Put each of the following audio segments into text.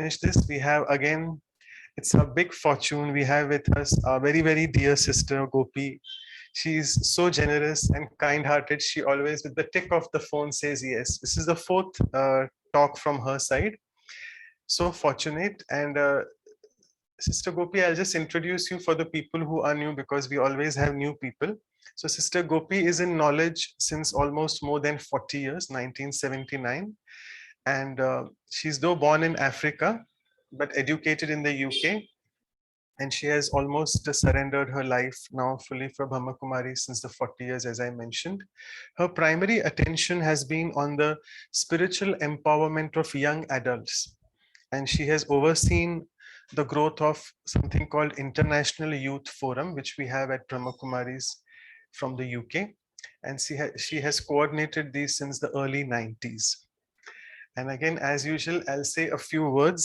Finish this. We have again, it's a big fortune. We have with us our very, very dear sister, Gopi. She's so generous and kind-hearted. She always, with the tick of the phone, says yes. This is the fourth talk from her side. So fortunate. And Sister Gopi, I'll just introduce you for the people who are new because we always have new people. So Sister Gopi is in knowledge since almost more than 40 years, 1979. And she's though born in Africa, but educated in the UK. And she has almost surrendered her life now fully for Brahma Kumari since the 40 years, as I mentioned. Her primary attention has been on the spiritual empowerment of young adults. And she has overseen the growth of something called International Youth Forum, which we have at Brahma Kumaris from the UK. And she has coordinated these since the early 90s. And again, as usual, I'll say a few words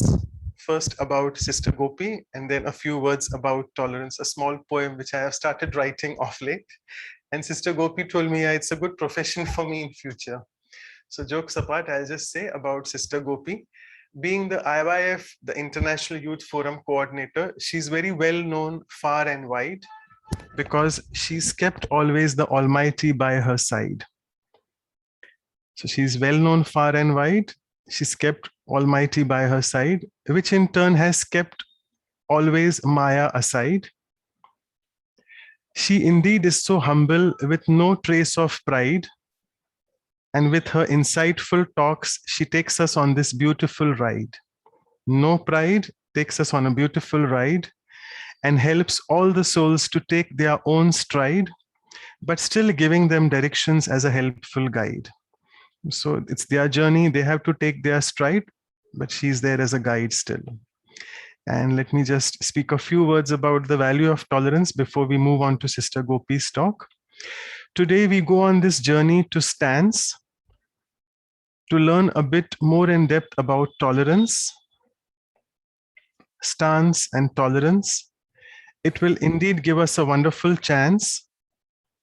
first about Sister Gopi and then a few words about tolerance, a small poem which I have started writing of late. And Sister Gopi told me, yeah, it's a good profession for me in future. So jokes apart, I'll just say about Sister Gopi. Being the IYF, the International Youth Forum coordinator, she's very well known far and wide because she's kept always the Almighty by her side. So she's well known far and wide. She's kept Almighty by her side, which in turn has kept always Maya aside. She indeed is so humble with no trace of pride. And with her insightful talks, she takes us on this beautiful ride. No pride, takes us on a beautiful ride and helps all the souls to take their own stride, but still giving them directions as a helpful guide. So it's their journey, they have to take their stride, but she's there as a guide still. And let me just speak a few words about the value of tolerance before we move on to Sister Gopi's talk. Today we go on this journey to stance, to learn a bit more in depth about tolerance, stance and tolerance. It will indeed give us a wonderful chance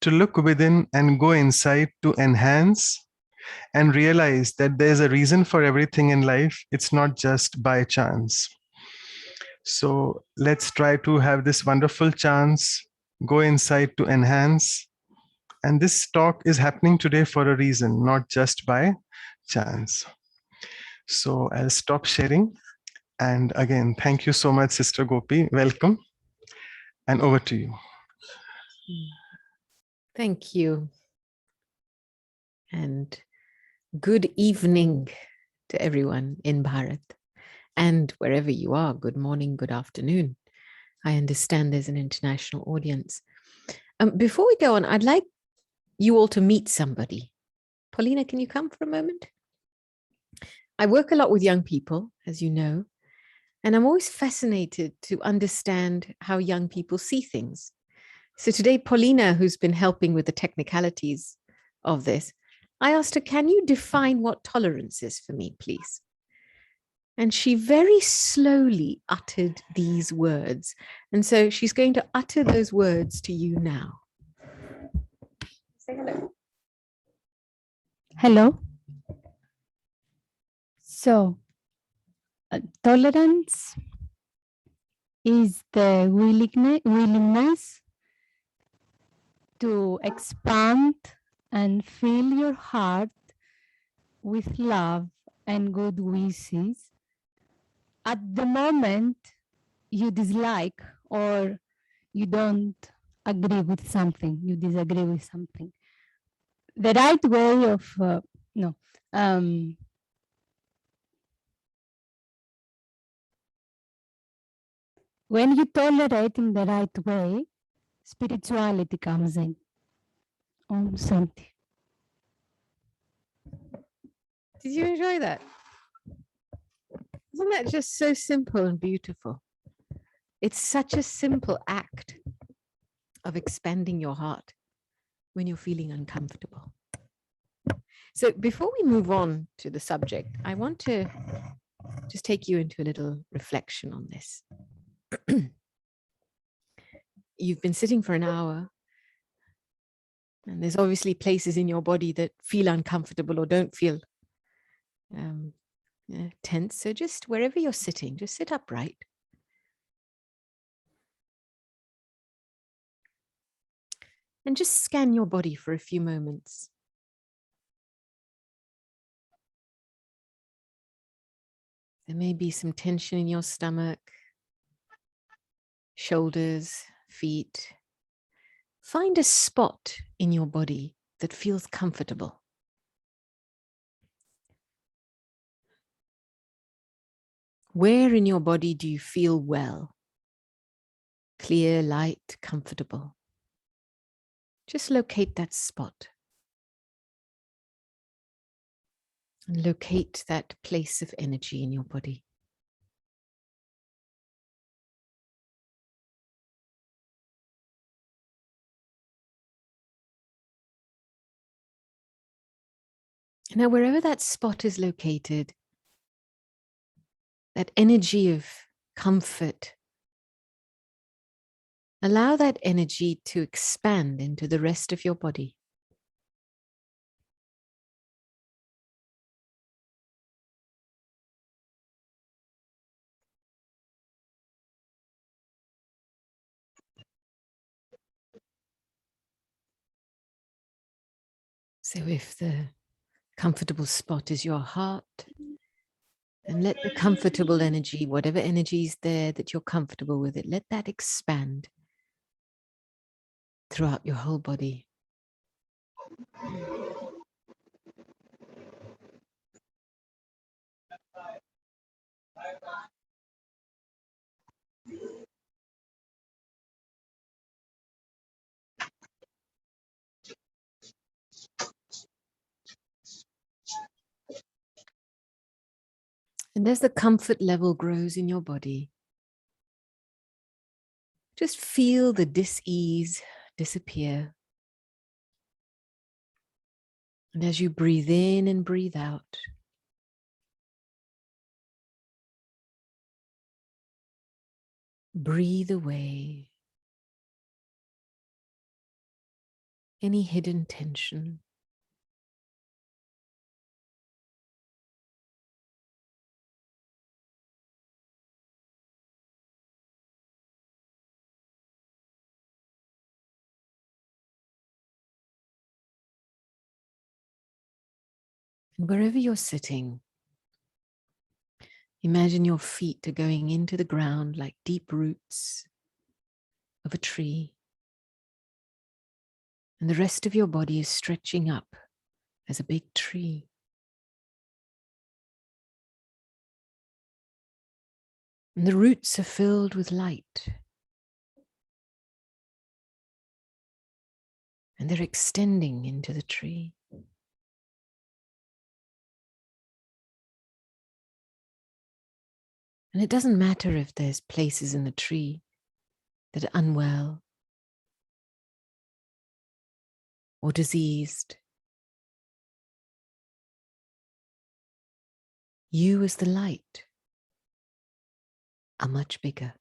to look within and go inside to enhance and realize that there's a reason for everything in life. It's not just by chance. So let's try to have this wonderful chance, go inside to enhance. And this talk is happening today for a reason, not just by chance. So I'll stop sharing. And again, thank you so much, Sister Gopi. Welcome. And over to you. Thank you. And good evening to everyone in Bharat. And wherever you are, good morning, good afternoon. I understand there's an international audience. Before we go on, I'd like you all to meet somebody. Paulina, can you come for a moment? I work a lot with young people, as you know, and I'm always fascinated to understand how young people see things. So today, Paulina, who's been helping with the technicalities of this, I asked her, can you define what tolerance is for me, please? And she very slowly uttered these words. And so she's going to utter those words to you now. Say hello. Hello. So, tolerance is the willingness to expand and fill your heart with love and good wishes at the moment you dislike or you don't agree with something, you disagree with something. The right way of, when you tolerate in the right way, spirituality comes in. Om Shanti. Did you enjoy that? Isn't that just so simple and beautiful? It's such a simple act of expanding your heart when you're feeling uncomfortable. So before we move on to the subject, I want to just take you into a little reflection on this. You've been sitting for an hour, and there's obviously places in your body that feel uncomfortable or don't feel tense. So just wherever you're sitting, just sit upright. And just scan your body for a few moments. There may be some tension in your stomach, shoulders, feet. Find a spot in your body that feels comfortable. Where in your body do you feel well? Clear, light, comfortable. Just locate that spot. And locate that place of energy in your body. Now, wherever that spot is located, that energy of comfort, allow that energy to expand into the rest of your body. So if the comfortable spot is your heart, and let the comfortable energy, whatever energy is there that you're comfortable with it, let that expand throughout your whole body. And as the comfort level grows in your body, just feel the dis-ease disappear. And as you breathe in and breathe out, breathe away any hidden tension. And wherever you're sitting, imagine your feet are going into the ground like deep roots of a tree. And the rest of your body is stretching up as a big tree. And the roots are filled with light. And they're extending into the tree. And it doesn't matter if there's places in the tree that are unwell or diseased. You as the light are much bigger.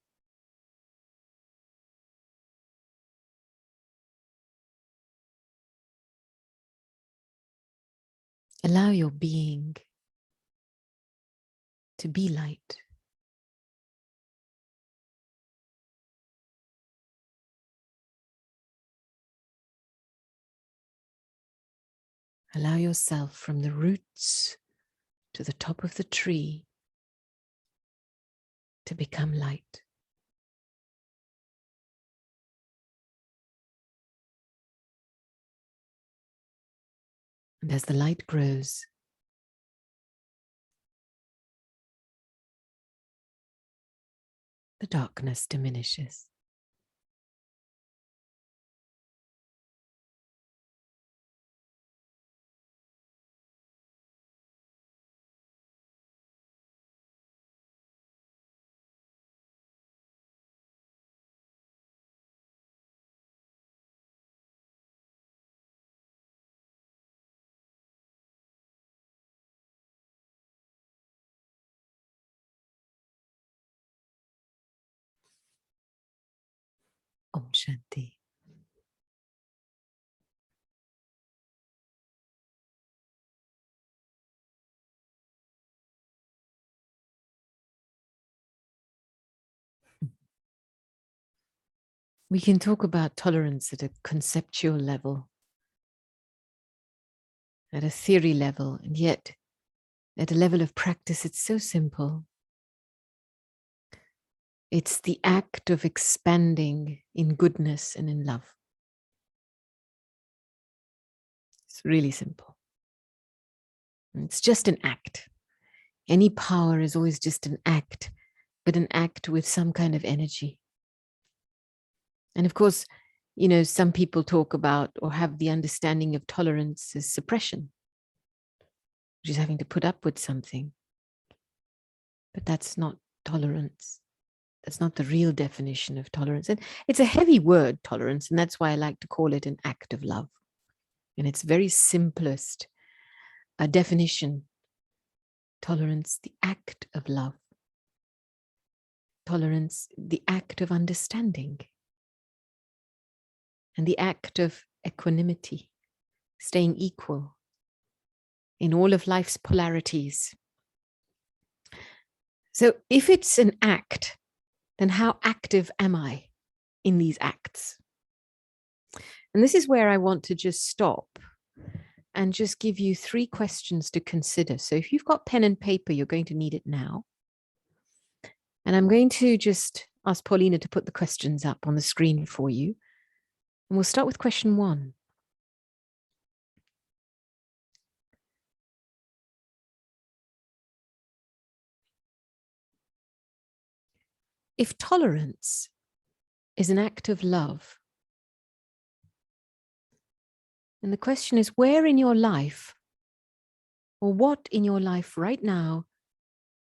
Allow your being to be light. Allow yourself from the roots to the top of the tree to become light. And as the light grows, the darkness diminishes. Om Shanti. We can talk about tolerance at a conceptual level, at a theory level, and yet at a level of practice, it's so simple. It's the act of expanding in goodness and in love. It's really simple. It's just an act. Any power is always just an act, but an act with some kind of energy. And of course, you know, some people talk about or have the understanding of tolerance as suppression, which is having to put up with something. But that's not tolerance. That's not the real definition of tolerance. And it's a heavy word, tolerance, and that's why I like to call it an act of love. In its very simplest definition, tolerance, the act of love. Tolerance, the act of understanding. And the act of equanimity, staying equal in all of life's polarities. So if it's an act, then how active am I in these acts? And this is where I want to just stop and just give you 3 questions to consider. So if you've got pen and paper, you're going to need it now. And I'm going to just ask Paulina to put the questions up on the screen for you. And we'll start with question 1. If tolerance is an act of love, and the question is, where in your life, or what in your life right now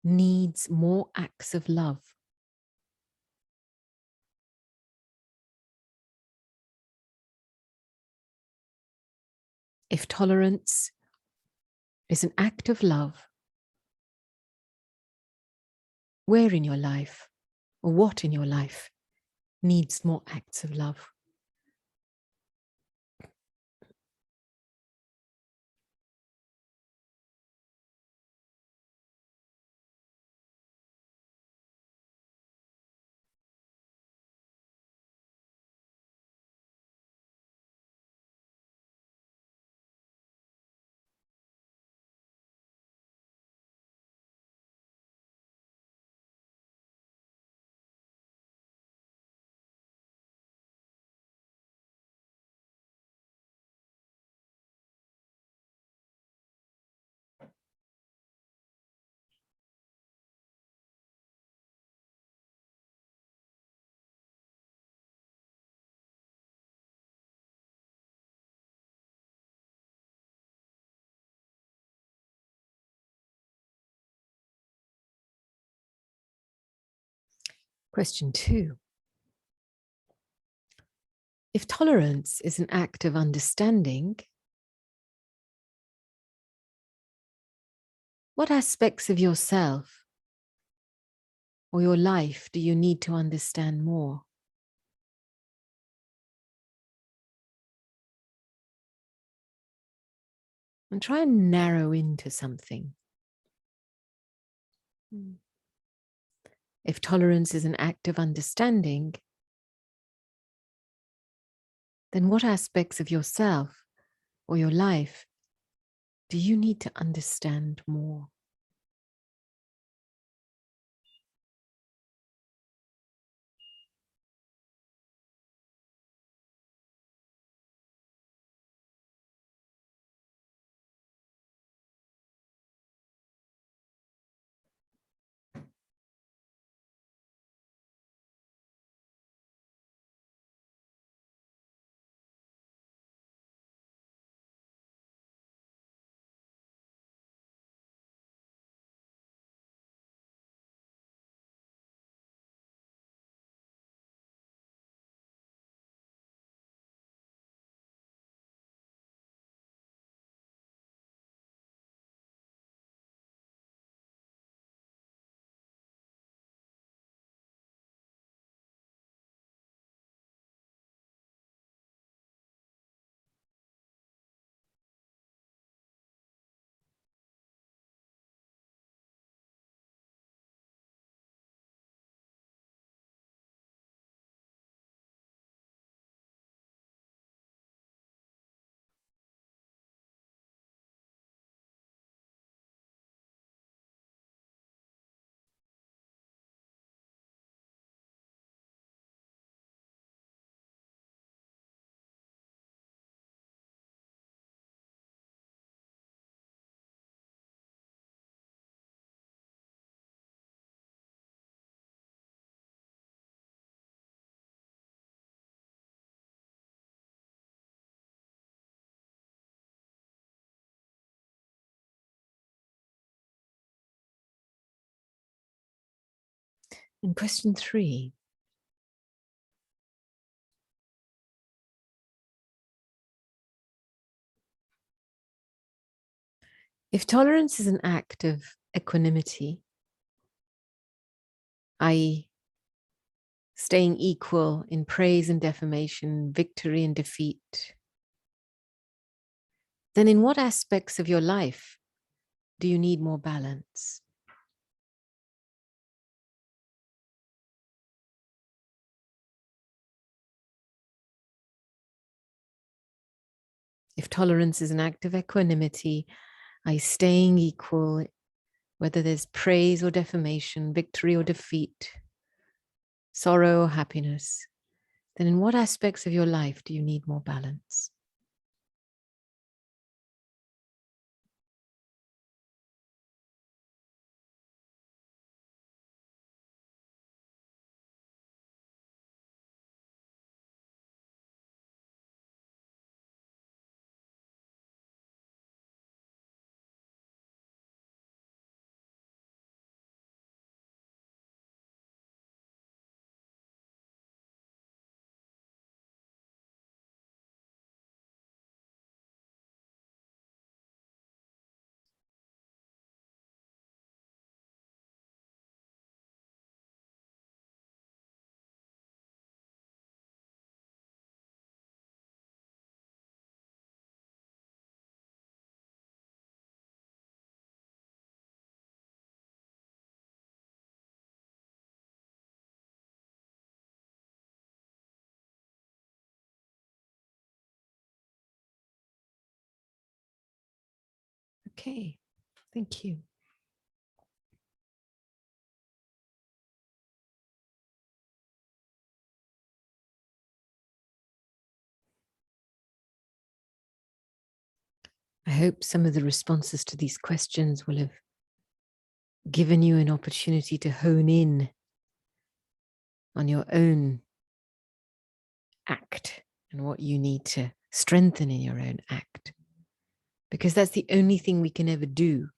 needs more acts of love? If tolerance is an act of love, where in your life, or what in your life needs more acts of love? Question 2. If tolerance is an act of understanding, what aspects of yourself or your life do you need to understand more? And try and narrow into something. If tolerance is an act of understanding, then what aspects of yourself or your life do you need to understand more? And question 3. If tolerance is an act of equanimity, i.e., staying equal in praise and defamation, victory and defeat, then in what aspects of your life do you need more balance? If tolerance is an act of equanimity, i.e., staying equal, whether there's praise or defamation, victory or defeat, sorrow or happiness, then in what aspects of your life do you need more balance? Okay, thank you. I hope some of the responses to these questions will have given you an opportunity to hone in on your own act and what you need to strengthen in your own act, because that's the only thing we can ever do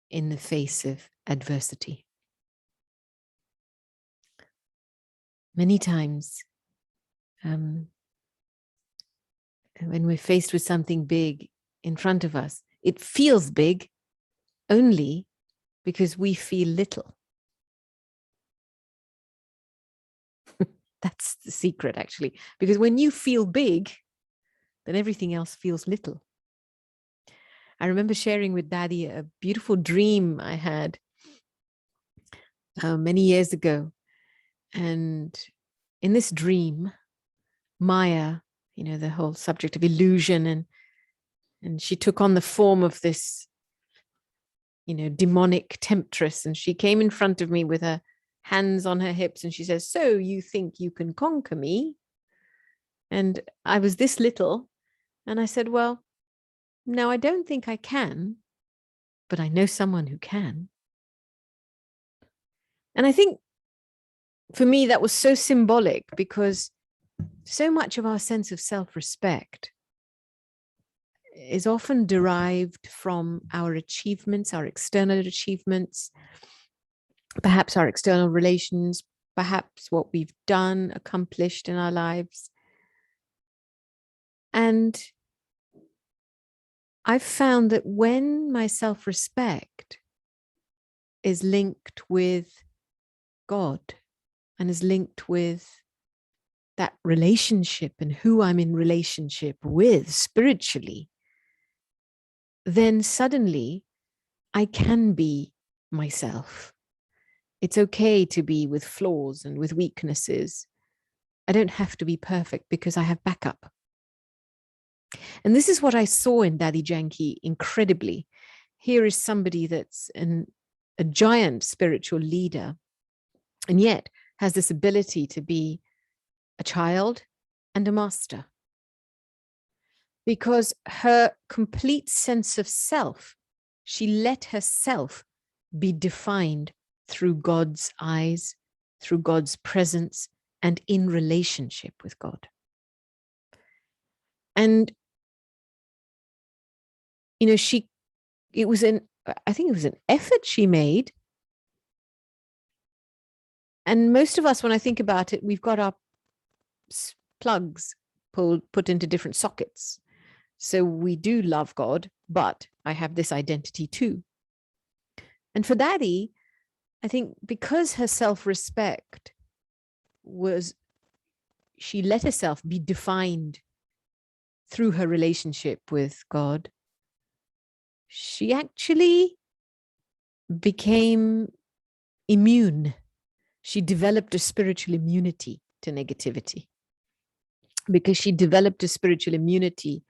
in the face of adversity. Many times, when we're faced with something big in front of us, it feels big only because we feel little. That's the secret, actually, because when you feel big, then everything else feels little. I remember sharing with Daddy a beautiful dream I had many years ago. And in this dream, Maya, the whole subject of illusion, and she took on the form of this, demonic temptress. And she came in front of me with her hands on her hips and she says, "So you think you can conquer me?" And I was this little. And I said, "Well, no, I don't think I can, but I know someone who can." And I think for me, that was so symbolic, because so much of our sense of self-respect is often derived from our achievements, our external achievements, perhaps our external relations, perhaps what we've done, accomplished in our lives. And I've found that when my self-respect is linked with God and is linked with that relationship and who I'm in relationship with spiritually, then suddenly I can be myself. It's okay to be with flaws and with weaknesses. I don't have to be perfect because I have backup. And this is what I saw in Daddy Janki incredibly. Here is somebody that's a giant spiritual leader, and yet has this ability to be a child and a master, because her complete sense of self, she let herself be defined through God's eyes, through God's presence, and in relationship with God. And, I think it was an effort she made And most of us, when I think about it, we've got our plugs put into different sockets. So we do love God, but I have this identity too. And for Daddy, I think because her self-respect was, she let herself be defined through her relationship with God, she actually became immune. She developed a spiritual immunity to negativity because she developed a spiritual immunity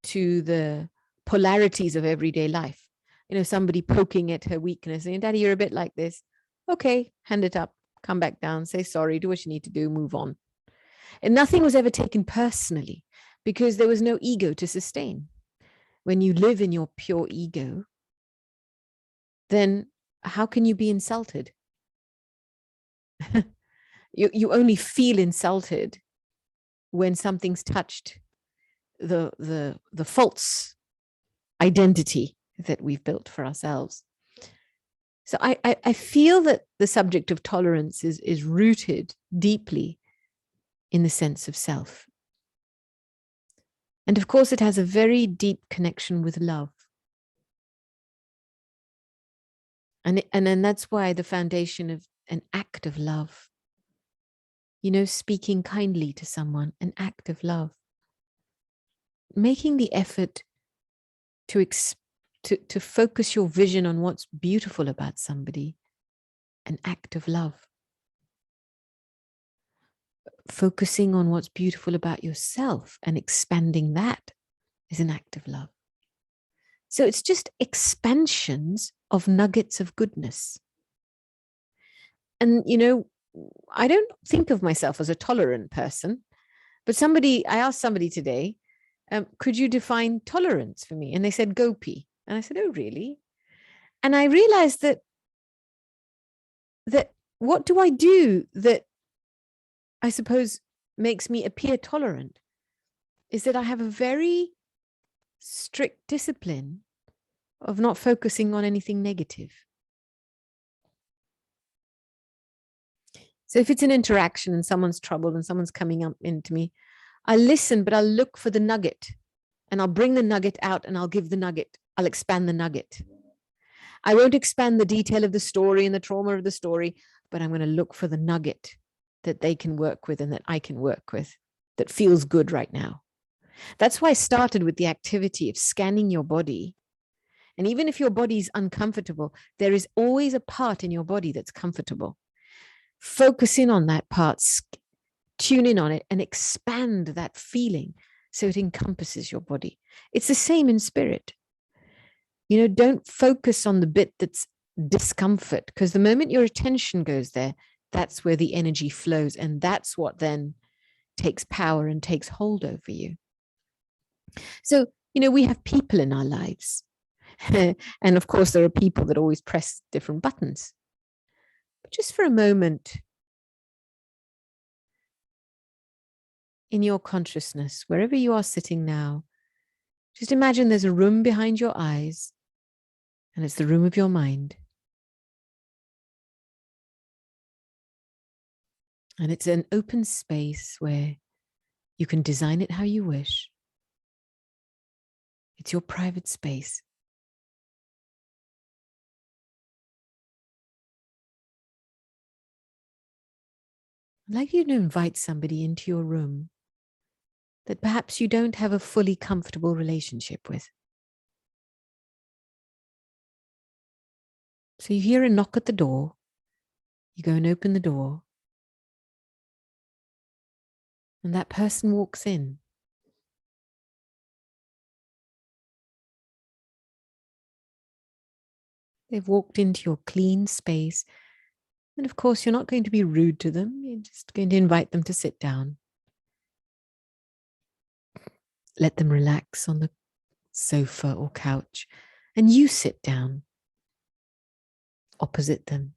to the polarities of everyday life. You know, somebody poking at her weakness, saying, Daddy, you're a bit like this. Okay, hand it up, come back down, say sorry, do what you need to do, move on. And nothing was ever taken personally because there was no ego to sustain. When you live in your pure ego, then how can you be insulted? You only feel insulted when something's touched the false identity that we've built for ourselves. So I feel that the subject of tolerance is rooted deeply in the sense of self. And of course, it has a very deep connection with love. And then that's why the foundation of an act of love, you know, speaking kindly to someone, an act of love, making the effort to focus your vision on what's beautiful about somebody, an act of love. Focusing on what's beautiful about yourself and expanding that is an act of love. So it's just expansions of nuggets of goodness. And, you know, I don't think of myself as a tolerant person, but I asked somebody today, could you define tolerance for me? And they said, Gopi. And I said, oh, really? And I realized that what do I do that I suppose makes me appear tolerant is that I have a very strict discipline of not focusing on anything negative. So if it's an interaction and someone's troubled and someone's coming up into me, I listen, but I'll look for the nugget and I'll bring the nugget out and I'll give the nugget. I'll expand the nugget. I won't expand the detail of the story and the trauma of the story, but I'm going to look for the nugget that they can work with and that I can work with that feels good right now. That's why I started with the activity of scanning your body. And even if your body is uncomfortable, there is always a part in your body that's comfortable. Focus in on that part, tune in on it and expand that feeling so it encompasses your body. It's the same in spirit. You know, don't focus on the bit that's discomfort, because the moment your attention goes there, that's where the energy flows. And that's what then takes power and takes hold over you. So, you know, we have people in our lives. And of course, there are people that always press different buttons. But just for a moment, in your consciousness, wherever you are sitting now, just imagine there's a room behind your eyes, and it's the room of your mind. And it's an open space where you can design it how you wish. It's your private space. I'd like you to invite somebody into your room that perhaps you don't have a fully comfortable relationship with. So you hear a knock at the door, you go and open the door, and that person walks in. They've walked into your clean space. And of course, you're not going to be rude to them. You're just going to invite them to sit down. Let them relax on the sofa or couch, and you sit down opposite them.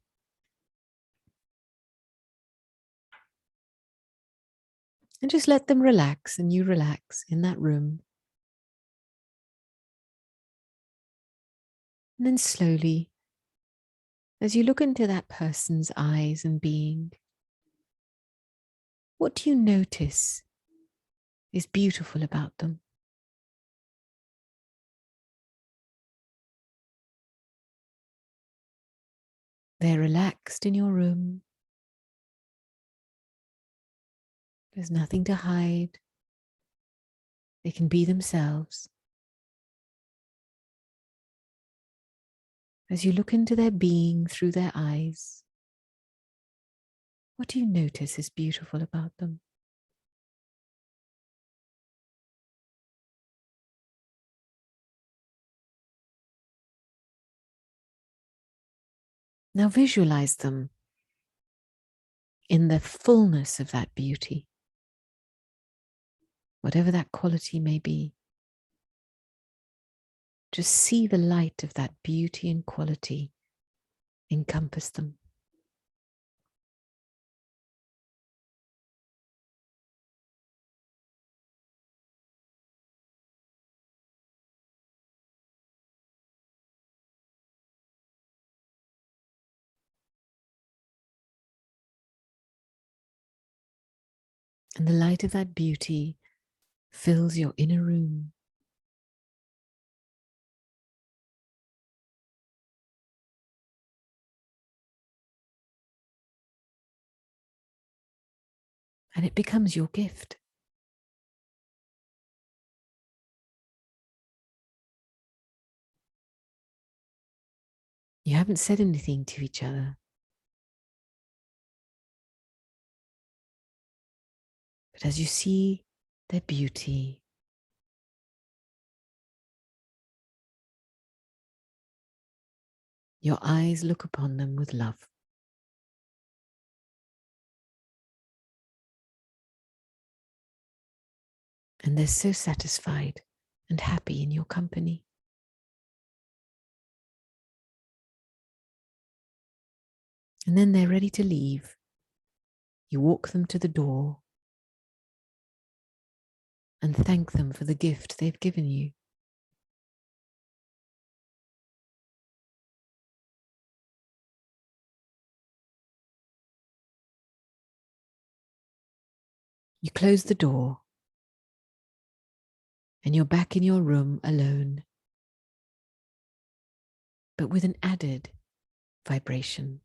And just let them relax, and you relax in that room. And then slowly, As you look into that person's eyes and being, what do you notice is beautiful about them? They're relaxed in your room. There's nothing to hide. They can be themselves. As you look into their being through their eyes, what do you notice is beautiful about them? Now visualize them in the fullness of that beauty, whatever that quality may be. Just see the light of that beauty and quality encompass them. And the light of that beauty fills your inner room. And it becomes your gift. You haven't said anything to each other. But as you see their beauty, your eyes look upon them with love. And they're so satisfied and happy in your company. And then they're ready to leave. You walk them to the door and thank them for the gift they've given you. You close the door and you're back in your room alone, but with an added vibration.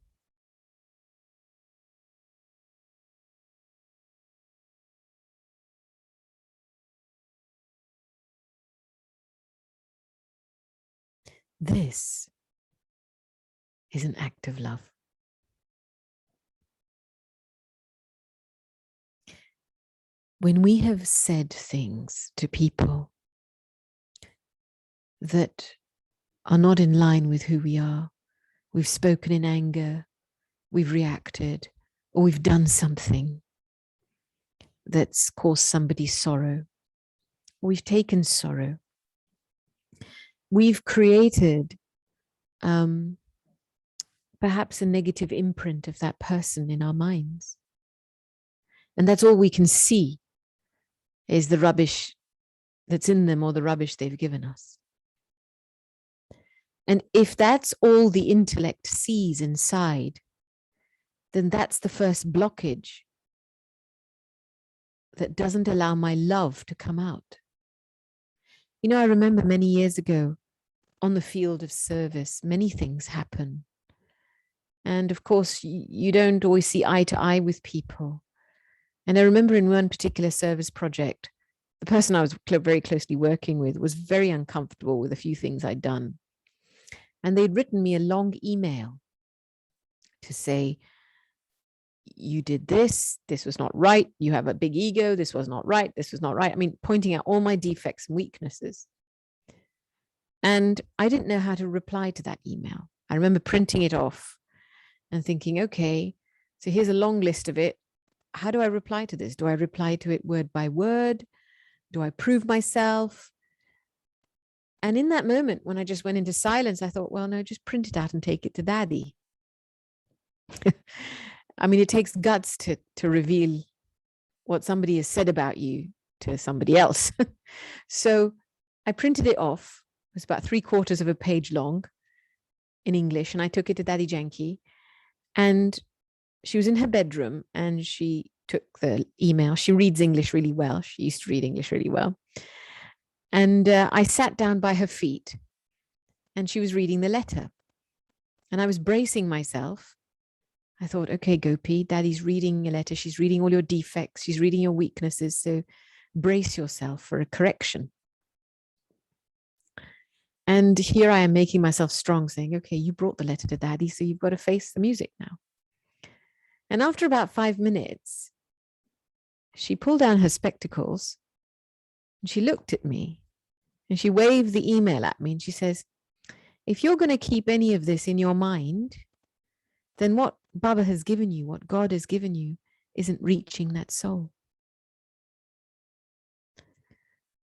This is an act of love. When we have said things to people that are not in line with who we are, we've spoken in anger, we've reacted, or we've done something that's caused somebody sorrow, we've taken sorrow, we've created perhaps a negative imprint of that person in our minds. And that's all we can see is the rubbish that's in them or the rubbish they've given us. And if that's all the intellect sees inside, then that's the first blockage that doesn't allow my love to come out. You know, I remember many years ago on the field of service, many things happen. And of course, you don't always see eye to eye with people. And I remember in one particular service project, the person I was very closely working with was very uncomfortable with a few things I'd done. And they'd written me a long email to say, you did this was not right, you have a big ego, this was not right, this was not right. I mean, pointing out all my defects and weaknesses. And I didn't know how to reply to that email. I remember printing it off and thinking, okay, so here's a long list of it. How do I reply to this? Do I reply to it word by word? Do I prove myself? And in that moment, when I just went into silence, I thought, well, no, just print it out and take it to daddy. I mean, it takes guts to reveal what somebody has said about you to somebody else. So I printed it off. It was about 3/4 of a page long. in English, and I took it to Daddy Janki, and she was in her bedroom and she took the email. She reads English really well. She used to read English really well. And I sat down by her feet and she was reading the letter. And I was bracing myself. I thought, okay, Gopi, Daddy's reading your letter. She's reading all your defects. She's reading your weaknesses. So brace yourself for a correction. And here I am making myself strong, saying, okay, you brought the letter to Daddy, so you've got to face the music now. And after about 5 minutes, she pulled down her spectacles and she looked at me and she waved the email at me and she says, if you're going to keep any of this in your mind, then what Baba has given you, what God has given you, isn't reaching that soul.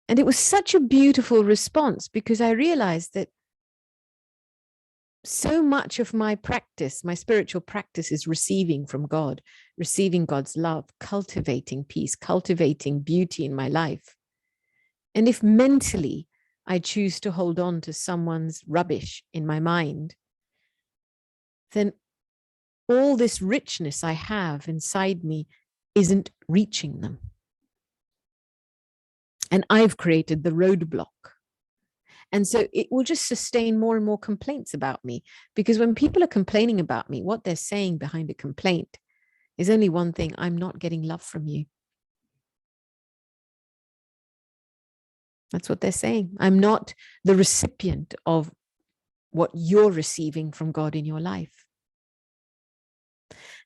And it was such a beautiful response because I realized that so much of my practice, my spiritual practice, is receiving from God, receiving God's love, cultivating peace, cultivating beauty in my life. And if mentally I choose to hold on to someone's rubbish in my mind, then all this richness I have inside me isn't reaching them. And I've created the roadblock. And so it will just sustain more and more complaints about me, because when people are complaining about me, what they're saying behind a complaint is only one thing: I'm not getting love from you. That's what they're saying. I'm not the recipient of what you're receiving from God in your life.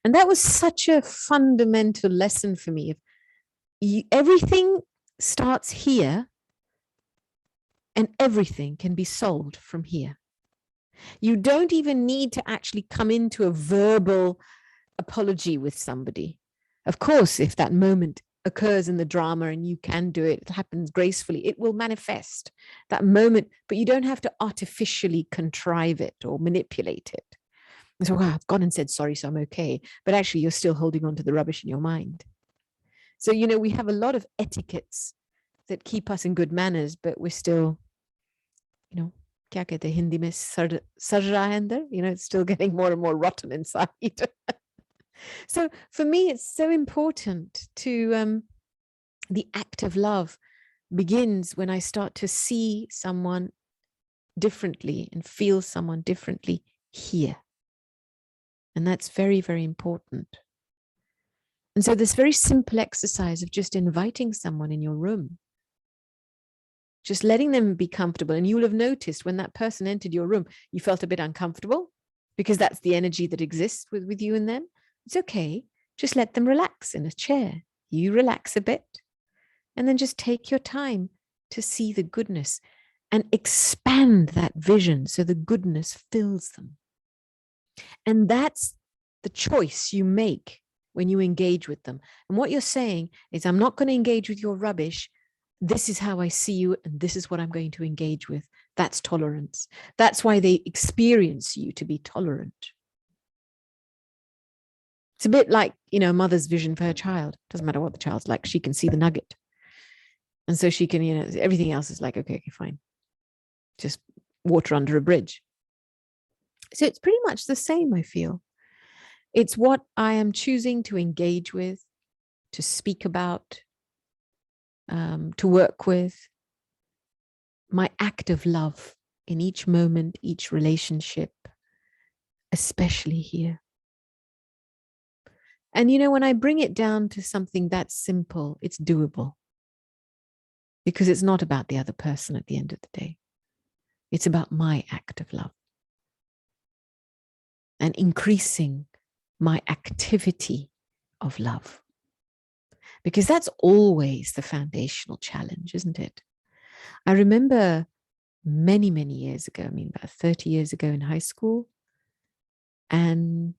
And that was such a fundamental lesson for me. Everything starts here, and everything can be solved from here. You don't even need to actually come into a verbal apology with somebody. Of course, if that moment occurs in the drama and you can do it, it happens gracefully, it will manifest that moment, but you don't have to artificially contrive it or manipulate it. And so, I've gone and said sorry, so I'm okay. But actually, you're still holding on to the rubbish in your mind. So, we have a lot of etiquettes that keep us in good manners, but we're still, kya kehte hain, Hindi mein sar raha hai andar, it's still getting more and more rotten inside. So for me, it's so important to, the act of love begins when I start to see someone differently and feel someone differently here. And that's very, very important. And so this very simple exercise of just inviting someone in your room, just letting them be comfortable. And you will have noticed when that person entered your room, you felt a bit uncomfortable because that's the energy that exists with you and them. It's okay. Just let them relax in a chair. You relax a bit and then just take your time to see the goodness and expand that vision so the goodness fills them. And that's the choice you make when you engage with them. And what you're saying is, I'm not going to engage with your rubbish. This is how I see you, and this is what I'm going to engage with. That's tolerance. That's why they experience you to be tolerant. It's a bit like, a mother's vision for her child. Doesn't matter what the child's like, she can see the nugget. And so she can, everything else is like, okay, fine. Just water under a bridge. So it's pretty much the same, I feel. It's what I am choosing to engage with, to speak about, to work with. My act of love in each moment, each relationship, especially here. And, when I bring it down to something that simple, it's doable. Because it's not about the other person at the end of the day. It's about my act of love. And increasing my activity of love. Because that's always the foundational challenge, isn't it? I remember many, many years ago, about 30 years ago in high school, and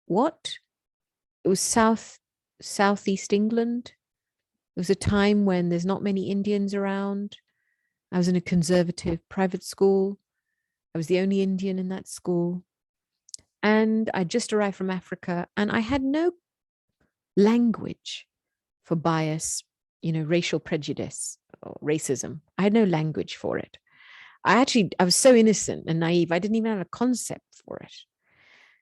it was southeast England. It was a time when there's not many Indians around. I was in a conservative private school. I was the only Indian in that school. And I just arrived from Africa, and I had no language for bias, racial prejudice or racism. I had no language for it. I was so innocent and naive. I didn't even have a concept for it.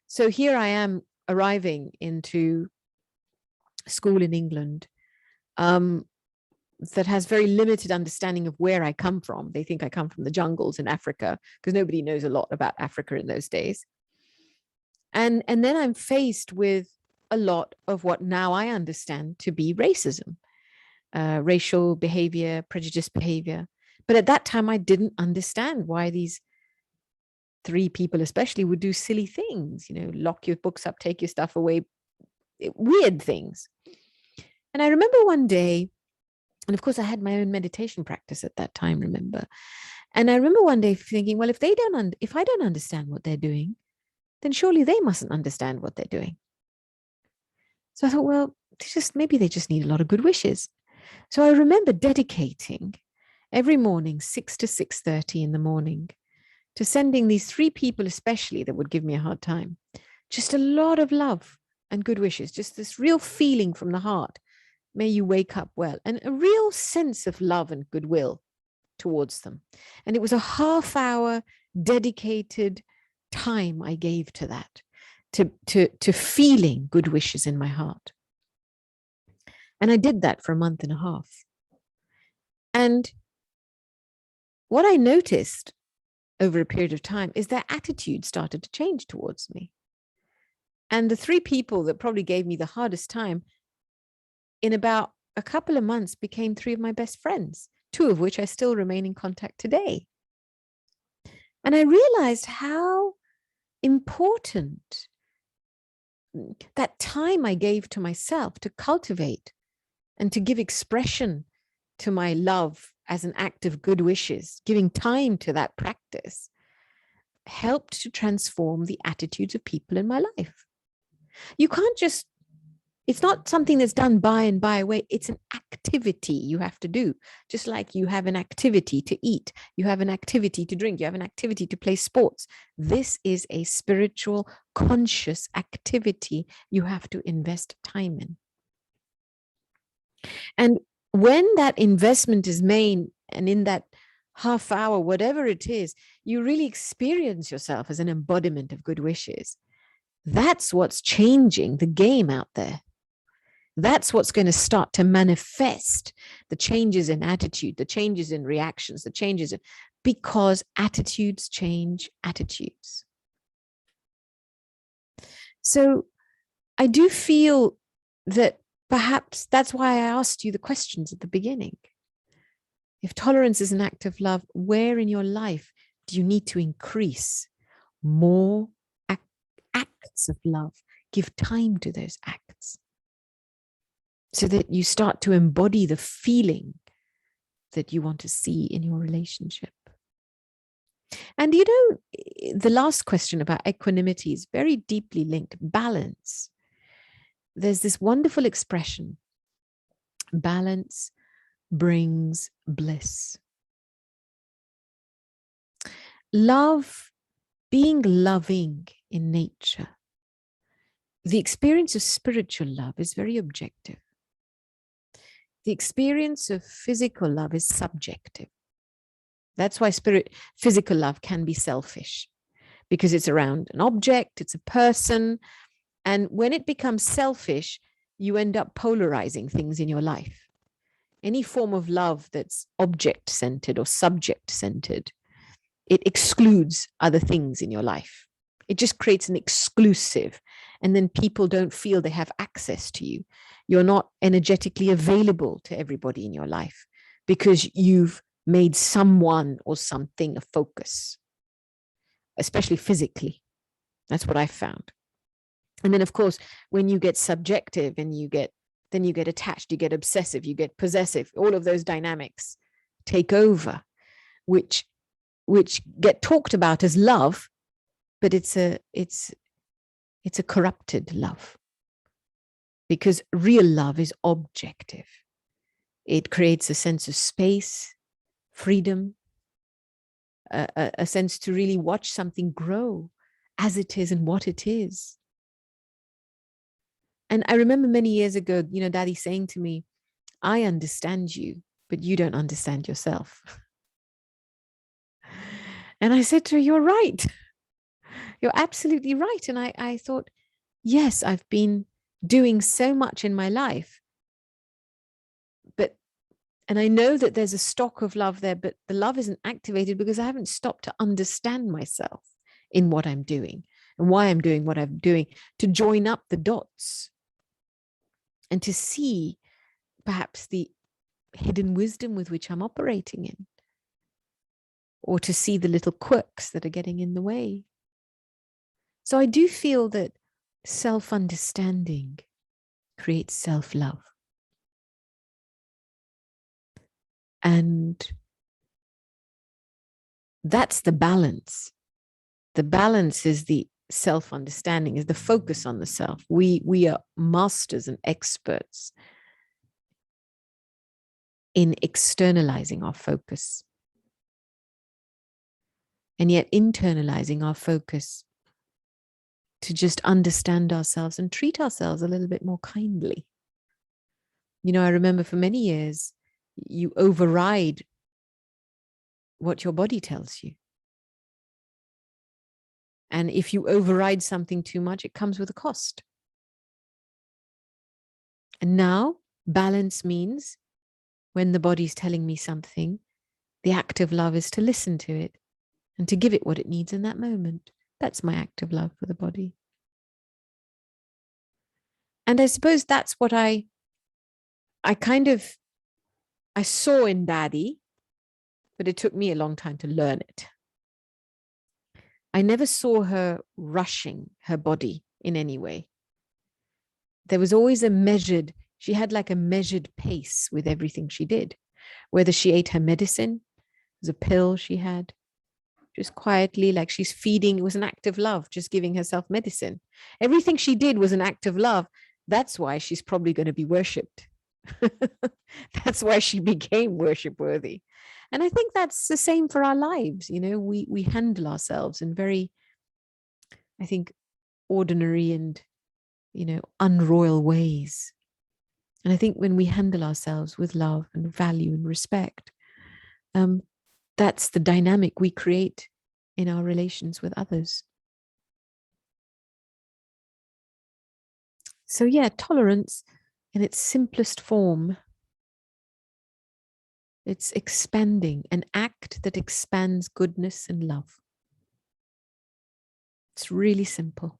So here I am arriving into school in England that has very limited understanding of where I come from. They think I come from the jungles in Africa because nobody knows a lot about Africa in those days. And then I'm faced with a lot of what now I understand to be racism, racial behavior, prejudiced behavior. But at that time, I didn't understand why these three people especially would do silly things, lock your books up, take your stuff away, weird things. And I remember one day, and of course I had my own meditation practice at that time, remember? And I remember one day thinking, well, if I don't understand what they're doing, then surely they mustn't understand what they're doing. So I thought, well, maybe they just need a lot of good wishes. So I remember dedicating every morning, 6 to 6:30 in the morning, to sending these three people especially that would give me a hard time, just a lot of love and good wishes, just this real feeling from the heart. May you wake up well, and a real sense of love and goodwill towards them. And it was a half-hour dedicated time I gave to that, to feeling good wishes in my heart. And I did that for a month and a half. And what I noticed over a period of time is their attitude started to change towards me. And the three people that probably gave me the hardest time, in about a couple of months, became three of my best friends, two of which I still remain in contact today. And I realized how important that time I gave to myself to cultivate and to give expression to my love as an act of good wishes, giving time to that practice, helped to transform the attitudes of people in my life. You can't just, it's not something that's done by and by away. It's an activity you have to do. Just like you have an activity to eat, you have an activity to drink, you have an activity to play sports. This is a spiritual, conscious activity you have to invest time in. And when that investment is made, and in that half hour, whatever it is, you really experience yourself as an embodiment of good wishes. That's what's changing the game out there. That's what's going to start to manifest the changes in attitude, the changes in reactions, the changes because attitudes change attitudes. So I do feel that perhaps that's why I asked you the questions at the beginning. If tolerance is an act of love, where in your life do you need to increase more acts of love? Give time to those acts so that you start to embody the feeling that you want to see in your relationship. And the last question about equanimity is very deeply linked. Balance. There's this wonderful expression, balance brings bliss. Love, being loving in nature. The experience of spiritual love is very objective. The experience of physical love is subjective. That's why physical love can be selfish, because it's around an object, it's a person. And when it becomes selfish, you end up polarizing things in your life. Any form of love that's object-centered or subject-centered, it excludes other things in your life. It just creates an exclusive, and then people don't feel they have access to you. You're not energetically available to everybody in your life because you've made someone or something a focus, especially physically. That's what I found. And then, of course, when you get subjective and then you get attached, you get obsessive, you get possessive, all of those dynamics take over, which get talked about as love, but it's a corrupted love, because real love is objective. It creates a sense of space, freedom, a sense to really watch something grow as it is and what it is. And I remember many years ago, Daddy saying to me, I understand you, but you don't understand yourself. And I said to her, you're right. You're absolutely right. And I thought, yes, I've been doing so much in my life, and I know that there's a stock of love there, but the love isn't activated because I haven't stopped to understand myself in what I'm doing and why I'm doing what I'm doing, to join up the dots and to see perhaps the hidden wisdom with which I'm operating in, or to see the little quirks that are getting in the way. So I do feel that self-understanding creates self-love. And that's the balance. The balance is the self-understanding, is the focus on the self. We are masters and experts in externalizing our focus, and yet internalizing our focus to just understand ourselves and treat ourselves a little bit more kindly. You know, I remember for many years, you override what your body tells you. And if you override something too much, it comes with a cost. And now balance means when the body's telling me something, the act of love is to listen to it and to give it what it needs in that moment. That's my act of love for the body. And I suppose that's what I saw in Daddy, but it took me a long time to learn it. I never saw her rushing her body in any way. There was always she had like a measured pace with everything she did. Whether she ate her medicine, it was a pill she had, just quietly, like she's feeding, it was an act of love, just giving herself medicine. Everything she did was an act of love. That's why she's probably going to be worshipped. That's why she became worship worthy. And I think that's the same for our lives. You know, we handle ourselves in very, I think, ordinary and, you know, unroyal ways. And I think when we handle ourselves with love and value and respect, that's the dynamic we create in our relations with others. So yeah, tolerance in its simplest form, it's expanding, an act that expands goodness and love. It's really simple.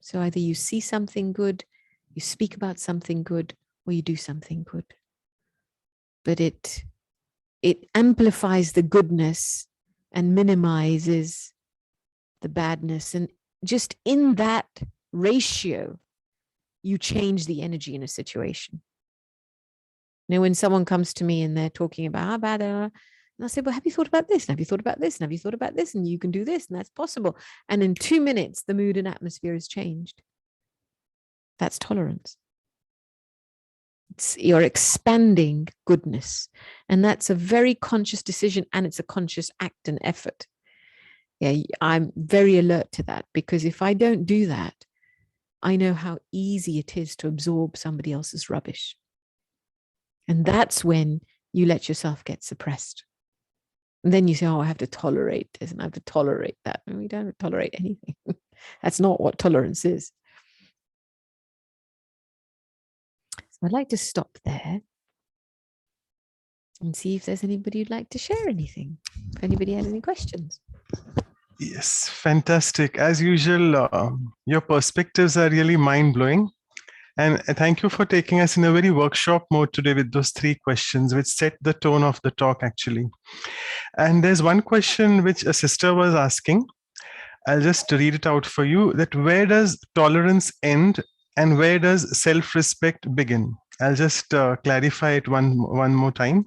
So either you see something good, you speak about something good, or you do something good. But it amplifies the goodness and minimizes the badness. And just in that ratio, you change the energy in a situation. You know, when someone comes to me and they're talking about how bad they are, and I say, well, have you thought about this? And have you thought about this? And have you thought about this? And you can do this, and that's possible. And in 2 minutes, the mood and atmosphere has changed. That's tolerance. You're expanding goodness. And that's a very conscious decision, and it's a conscious act and effort. Yeah, I'm very alert to that, because if I don't do that, I know how easy it is to absorb somebody else's rubbish. And that's when you let yourself get suppressed. And then you say, oh, I have to tolerate this and I have to tolerate that. And we don't tolerate anything. That's not what tolerance is. So I'd like to stop there and see if there's anybody who'd like to share anything. If anybody has any questions. Yes, fantastic. As usual, your perspectives are really mind-blowing. And thank you for taking us in a very workshop mode today with those 3 questions, which set the tone of the talk, actually. And there's one question which a sister was asking. I'll just read it out for you, that where does tolerance end and where does self-respect begin? I'll just clarify it one more time.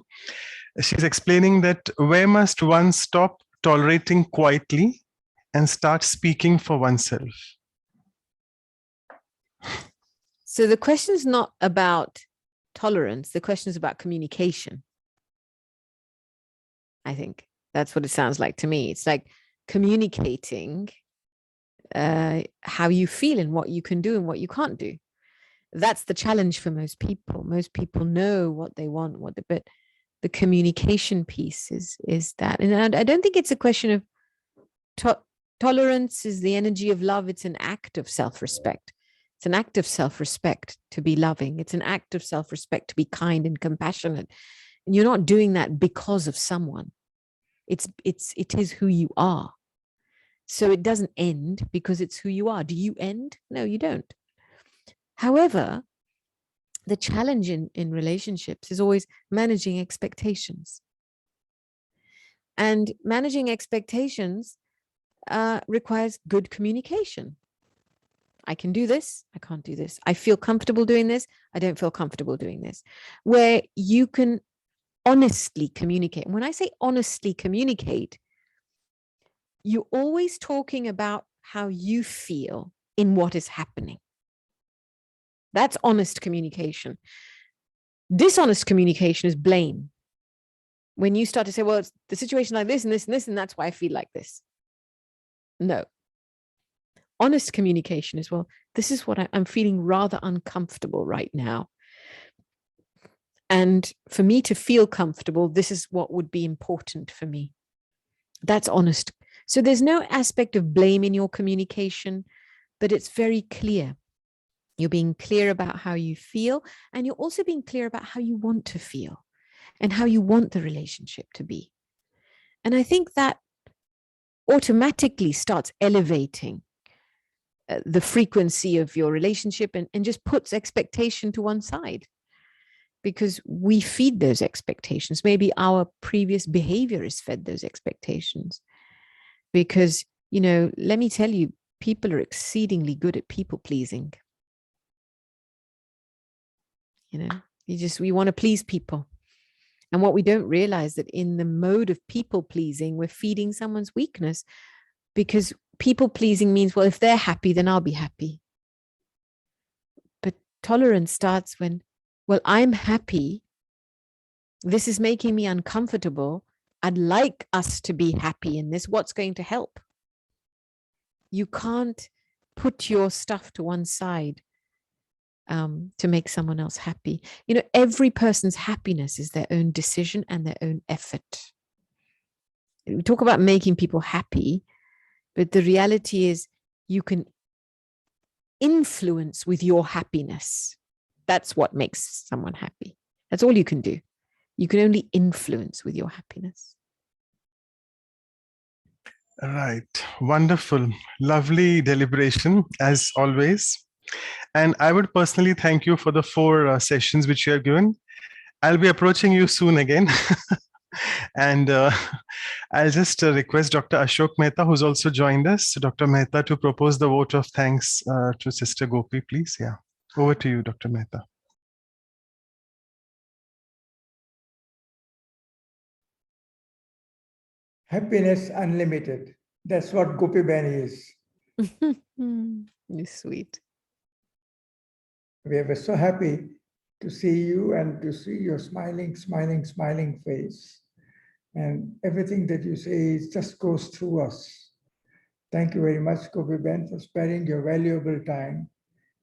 She's explaining that where must one stop tolerating quietly and start speaking for oneself? So the question is not about tolerance. The question is about communication. I think that's what it sounds like to me. It's like communicating how you feel and what you can do and what you can't do. That's the challenge for most people. Most people know what they want, but the communication piece is that. And I don't think it's a question of tolerance is the energy of love. It's an act of self-respect. It's an act of self-respect to be loving. It's an act of self-respect to be kind and compassionate. And you're not doing that because of someone. It is who you are. So it doesn't end because it's who you are. Do you end? No, you don't. However, the challenge in relationships is always managing expectations. And managing expectations requires good communication. I can do this, I can't do this. I feel comfortable doing this, I don't feel comfortable doing this. Where you can honestly communicate. And when I say honestly communicate, you're always talking about how you feel in what is happening. That's honest communication. Dishonest communication is blame. When you start to say, well, it's the situation like this and this and this, and that's why I feel like this. No. Honest communication is, well, this is what I'm feeling rather uncomfortable right now. And for me to feel comfortable, this is what would be important for me. That's honest. So there's no aspect of blame in your communication, but it's very clear. You're being clear about how you feel, and you're also being clear about how you want to feel and how you want the relationship to be. And I think that automatically starts elevating the frequency of your relationship and just puts expectation to one side, because we feed those expectations. Maybe our previous behavior has fed those expectations. Because, you know, let me tell you, people are exceedingly good at people pleasing. You know, we want to please people. And what we don't realize that in the mode of people pleasing, we're feeding someone's weakness, because people pleasing means, well, if they're happy, then I'll be happy. But tolerance starts when, well, I'm happy. This is making me uncomfortable. I'd like us to be happy in this. What's going to help? You can't put your stuff to one side to make someone else happy. You know, every person's happiness is their own decision and their own effort. We talk about making people happy, but the reality is you can influence with your happiness. That's what makes someone happy. That's all you can do. You can only influence with your happiness. Right. Wonderful. Lovely deliberation, as always. And I would personally thank you for the 4 sessions which you have given. I'll be approaching you soon again. And I'll just request Dr. Ashok Mehta, who's also joined us, Dr. Mehta, to propose the vote of thanks to Sister Gopi, please. Yeah. Over to you, Dr. Mehta. Happiness unlimited. That's what Gopi Ben is. You're sweet. We were so happy to see you and to see your smiling face. And everything that you say just goes through us. Thank you very much, Gopi Ben, for sparing your valuable time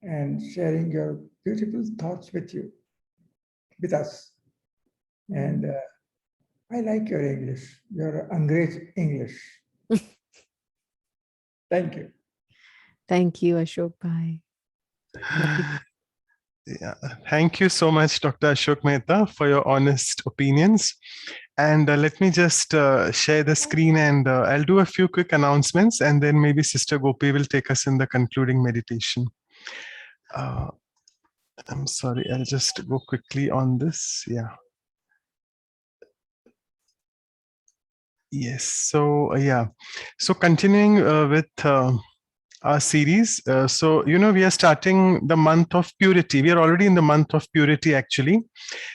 and sharing your beautiful thoughts with us. And I like your English, your Angrez English. Thank you. Thank you, Ashok Bhai. Yeah. Thank you so much, Dr. Ashok Mehta, for your honest opinions. And let me just share the screen, and I'll do a few quick announcements, and then maybe Sister Gopi will take us in the concluding meditation. I'm sorry, I'll just go quickly on this. Yeah. Yes. So, yeah. So continuing with our series. So, you know, we are starting the month of purity. We are already in the month of purity, actually.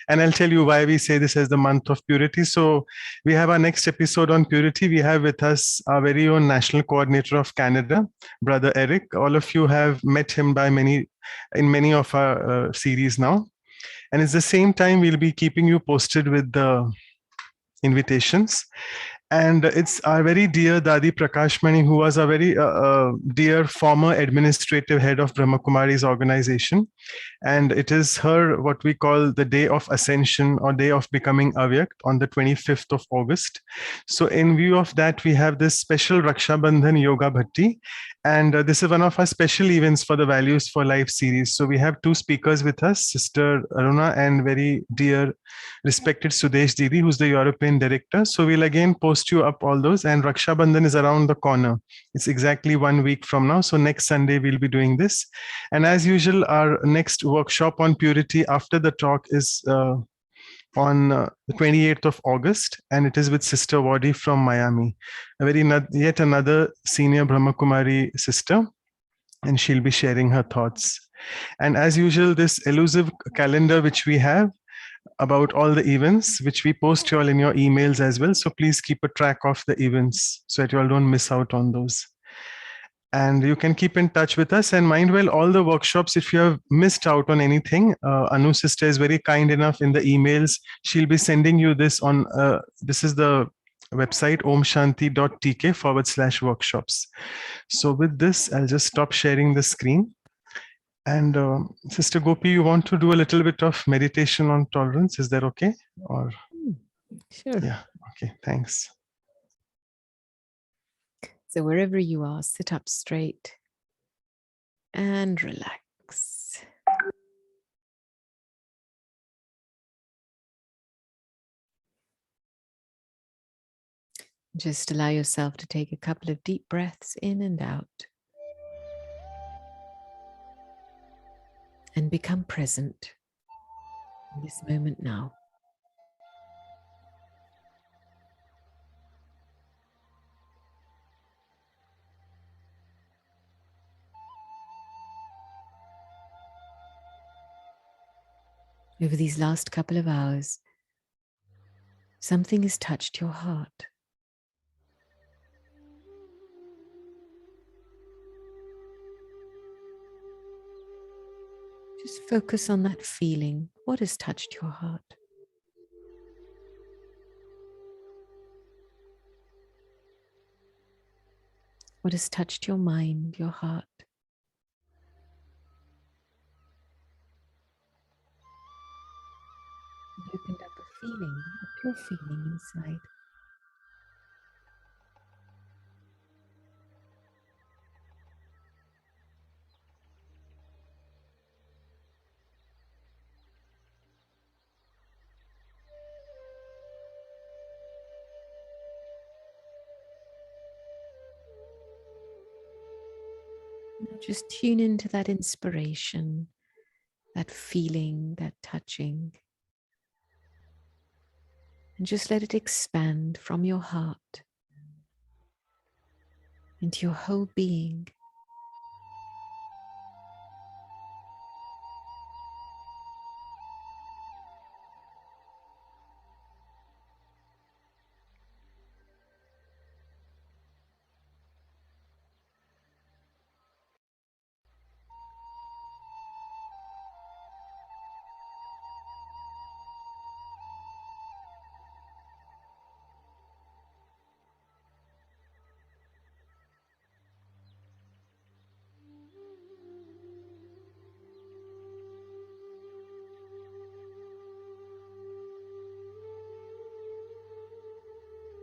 And I'll tell you why we say this as the month of purity. So we have our next episode on purity. We have with us our very own national coordinator of Canada, Brother Eric. All of you have met him in many of our series now. And at the same time, we'll be keeping you posted with the invitations. And it's our very dear Dadi Prakashmani, who was a very dear former administrative head of Brahma Kumari's organization. And it is her, what we call the day of ascension or day of becoming Avyakt on the 25th of August. So in view of that, we have this special Raksha Bandhan Yoga Bhatti. And this is one of our special events for the Values for Life series. So we have two speakers with us, Sister Aruna and very dear respected Sudesh Didi, who's the European director. So we'll again post you up all those. And Raksha Bandhan is around the corner. It's exactly 1 week from now. So next Sunday, we'll be doing this. And as usual, our next workshop on purity after the talk is on the 28th of August, and it is with Sister Wadi from Miami, yet another senior Brahma Kumari sister, and she'll be sharing her thoughts. And as usual, this elusive calendar which we have about all the events, which we post you all in your emails as well. So please keep a track of the events so that you all don't miss out on those. And you can keep in touch with us and mind well all the workshops. If you have missed out on anything, Anu sister is very kind enough in the emails. She'll be sending you this on, this is the website omshanti.tk/workshops. So with this, I'll just stop sharing the screen. And Sister Gopi, you want to do a little bit of meditation on tolerance? Is that okay? Or Sure. yeah, okay, thanks. So wherever you are, sit up straight and relax. Just allow yourself to take a couple of deep breaths in and out. And become present in this moment now. Over these last couple of hours, something has touched your heart. Just focus on that feeling. What has touched your heart? What has touched your mind, your heart? You opened up a feeling, a pure feeling inside. Now just tune into that inspiration, that feeling, that touching. And just let it expand from your heart into your whole being.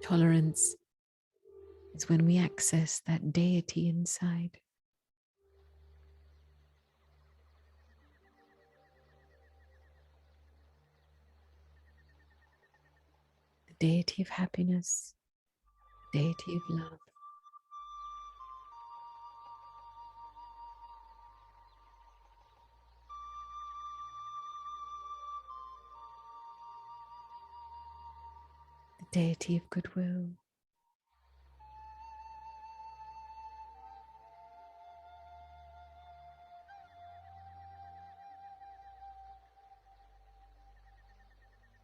Tolerance is when we access that deity inside. The deity of happiness, the deity of love. The deity of goodwill.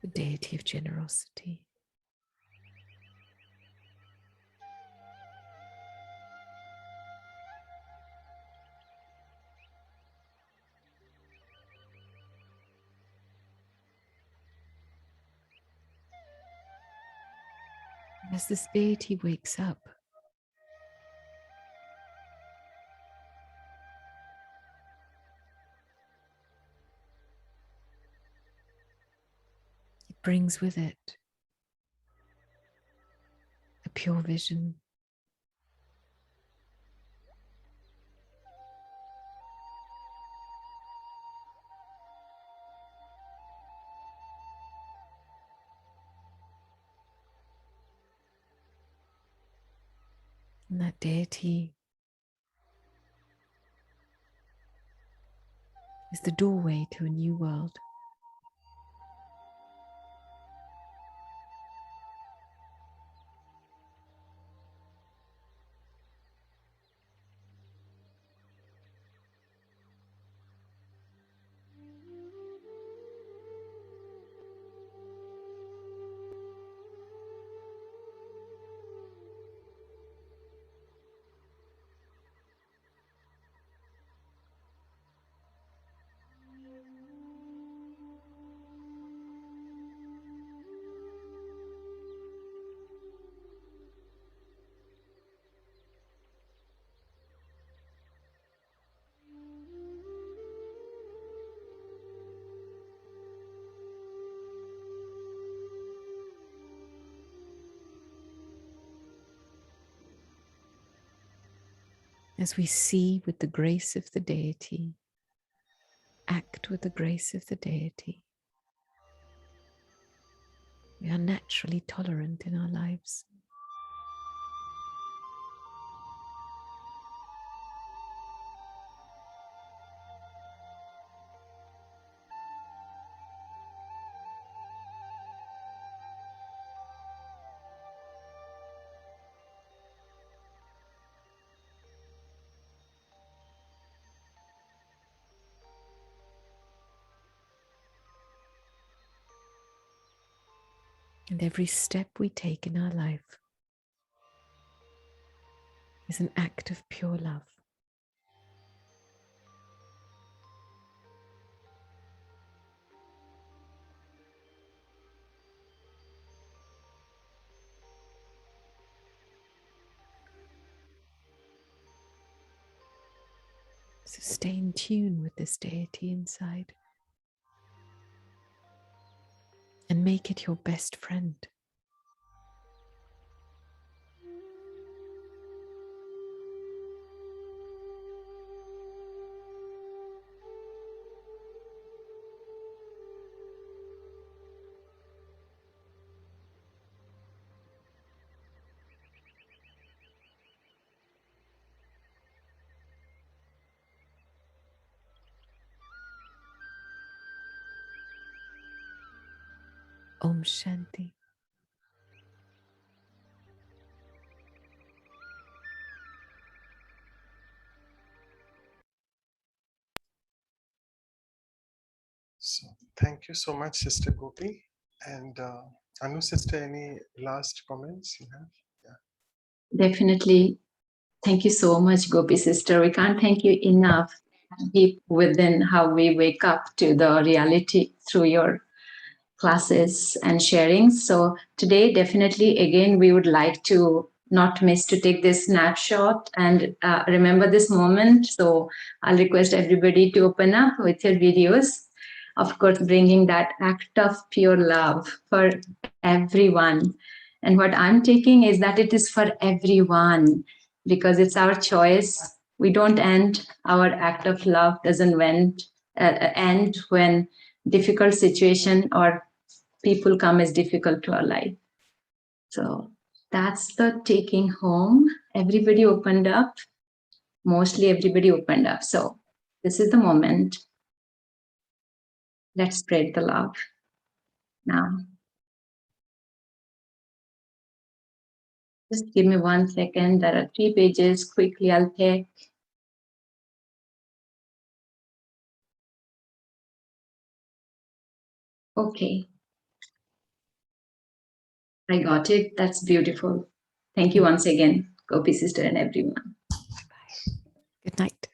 The deity of generosity. As this deity wakes up, it brings with it a pure vision, and that deity is the doorway to a new world. As we see with the grace of the deity, act with the grace of the deity, we are naturally tolerant in our lives. And every step we take in our life is an act of pure love. So stay in tune with this deity inside and make it your best friend. Om Shanti. So thank you so much, Sister Gopi. And Anu, Sister, any last comments you have? Yeah. Definitely. Thank you so much, Gopi sister. We can't thank you enough. Deep within how we wake up to the reality through your classes and sharing. So today, definitely, again, we would like to not miss to take this snapshot and remember this moment. So I'll request everybody to open up with your videos. Of course, bringing that act of pure love for everyone. And what I'm taking is that it is for everyone because it's our choice. We don't end, our act of love doesn't end when difficult situation or people come as difficult to our life. So that's the taking home. Everybody opened up. Mostly everybody opened up. So this is the moment. Let's spread the love now. Just give me 1 second. There are 3 pages. Quickly, I'll take. Okay. I got it. That's beautiful. Thank you once again, Gopi sister and everyone. Bye. Good night.